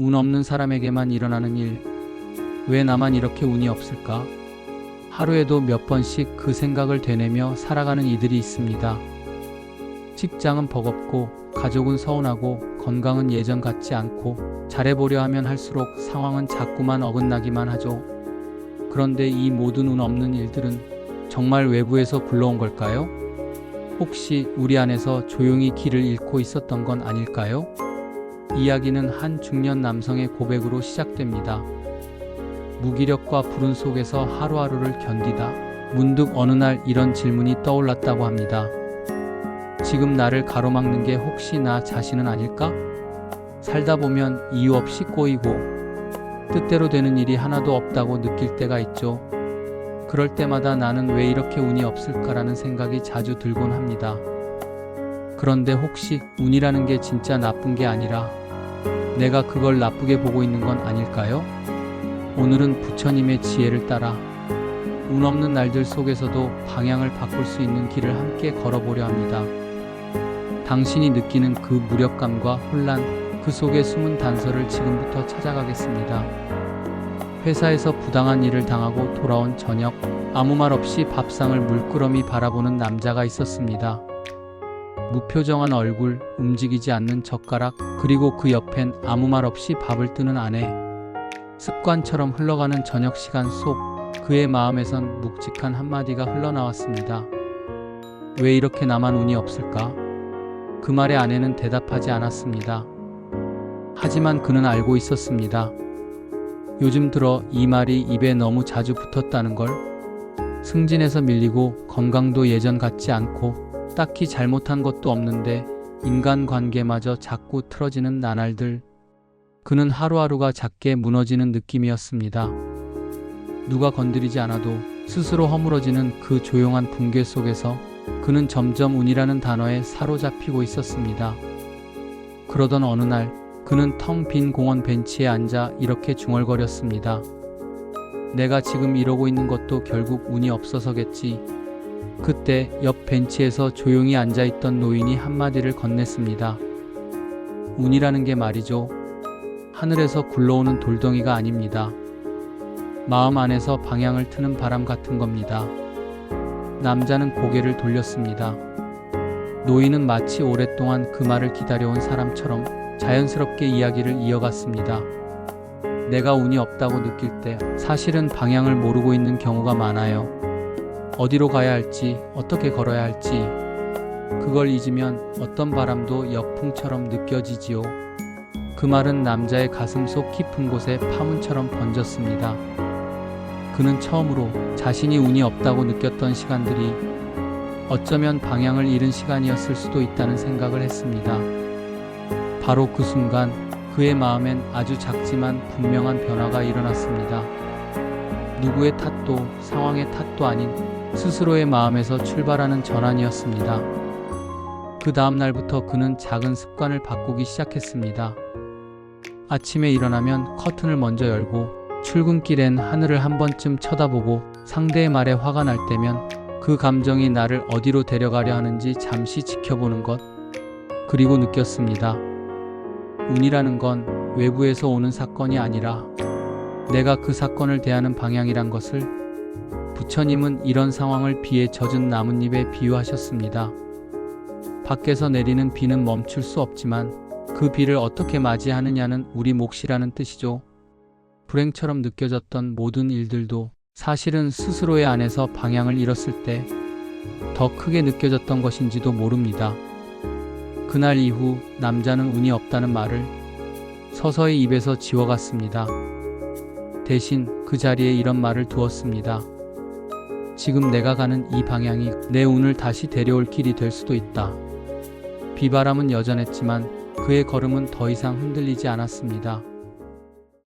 운 없는 사람에게만 일어나는 일, 왜 나만 이렇게 운이 없을까? 하루에도 몇 번씩 그 생각을 되뇌며 살아가는 이들이 있습니다. 직장은 버겁고, 가족은 서운하고, 건강은 예전 같지 않고, 잘해보려 하면 할수록 상황은 자꾸만 어긋나기만 하죠. 그런데 이 모든 운 없는 일들은 정말 외부에서 굴러온 걸까요? 혹시 우리 안에서 조용히 길을 잃고 있었던 건 아닐까요? 이야기는 한 중년 남성의 고백으로 시작됩니다. 무기력과 불운 속에서 하루하루를 견디다 문득 어느 날 이런 질문이 떠올랐다고 합니다. 지금 나를 가로막는 게 혹시 나 자신은 아닐까? 살다 보면 이유 없이 꼬이고 뜻대로 되는 일이 하나도 없다고 느낄 때가 있죠. 그럴 때마다 나는 왜 이렇게 운이 없을까라는 생각이 자주 들곤 합니다. 그런데 혹시 운이라는 게 진짜 나쁜 게 아니라 내가 그걸 나쁘게 보고 있는 건 아닐까요? 오늘은 부처님의 지혜를 따라 운 없는 날들 속에서도 방향을 바꿀 수 있는 길을 함께 걸어보려 합니다. 당신이 느끼는 그 무력감과 혼란, 그 속에 숨은 단서를 지금부터 찾아가겠습니다. 회사에서 부당한 일을 당하고 돌아온 저녁, 아무 말 없이 밥상을 물끄러미 바라보는 남자가 있었습니다. 무표정한 얼굴, 움직이지 않는 젓가락, 그리고 그 옆엔 아무 말 없이 밥을 뜨는 아내. 습관처럼 흘러가는 저녁 시간 속 그의 마음에선 묵직한 한마디가 흘러나왔습니다. 왜 이렇게 나만 운이 없을까? 그 말에 아내는 대답하지 않았습니다. 하지만 그는 알고 있었습니다. 요즘 들어 이 말이 입에 너무 자주 붙었다는 걸. 승진에서 밀리고 건강도 예전 같지 않고 딱히 잘못한 것도 없는데 인간관계마저 자꾸 틀어지는 나날들. 그는 하루하루가 작게 무너지는 느낌이었습니다. 누가 건드리지 않아도 스스로 허물어지는 그 조용한 붕괴 속에서 그는 점점 운이라는 단어에 사로잡히고 있었습니다. 그러던 어느 날 그는 텅 빈 공원 벤치에 앉아 이렇게 중얼거렸습니다. 내가 지금 이러고 있는 것도 결국 운이 없어서겠지. 그때 옆 벤치에서 조용히 앉아있던 노인이 한마디를 건넸습니다. 운이라는 게 말이죠. 하늘에서 굴러오는 돌덩이가 아닙니다. 마음 안에서 방향을 트는 바람 같은 겁니다. 남자는 고개를 돌렸습니다. 노인은 마치 오랫동안 그 말을 기다려온 사람처럼 자연스럽게 이야기를 이어갔습니다. 내가 운이 없다고 느낄 때 사실은 방향을 모르고 있는 경우가 많아요. 어디로 가야 할지, 어떻게 걸어야 할지, 그걸 잊으면 어떤 바람도 역풍처럼 느껴지지요. 그 말은 남자의 가슴 속 깊은 곳에 파문처럼 번졌습니다. 그는 처음으로 자신이 운이 없다고 느꼈던 시간들이 어쩌면 방향을 잃은 시간이었을 수도 있다는 생각을 했습니다. 바로 그 순간 그의 마음엔 아주 작지만 분명한 변화가 일어났습니다. 누구의 탓도 상황의 탓도 아닌 스스로의 마음에서 출발하는 전환이었습니다. 그 다음 날부터 그는 작은 습관을 바꾸기 시작했습니다. 아침에 일어나면 커튼을 먼저 열고 출근길엔 하늘을 한 번쯤 쳐다보고 상대의 말에 화가 날 때면 그 감정이 나를 어디로 데려가려 하는지 잠시 지켜보는 것. 그리고 느꼈습니다. 운이라는 건 외부에서 오는 사건이 아니라 내가 그 사건을 대하는 방향이란 것을. 부처님은 이런 상황을 비에 젖은 나뭇잎에 비유하셨습니다. 밖에서 내리는 비는 멈출 수 없지만 그 비를 어떻게 맞이하느냐는 우리 몫이라는 뜻이죠. 불행처럼 느껴졌던 모든 일들도 사실은 스스로의 안에서 방향을 잃었을 때 더 크게 느껴졌던 것인지도 모릅니다. 그날 이후 남자는 운이 없다는 말을 서서히 입에서 지워갔습니다. 대신 그 자리에 이런 말을 두었습니다. 지금 내가 가는 이 방향이 내 운을 다시 데려올 길이 될 수도 있다. 비바람은 여전했지만 그의 걸음은 더 이상 흔들리지 않았습니다.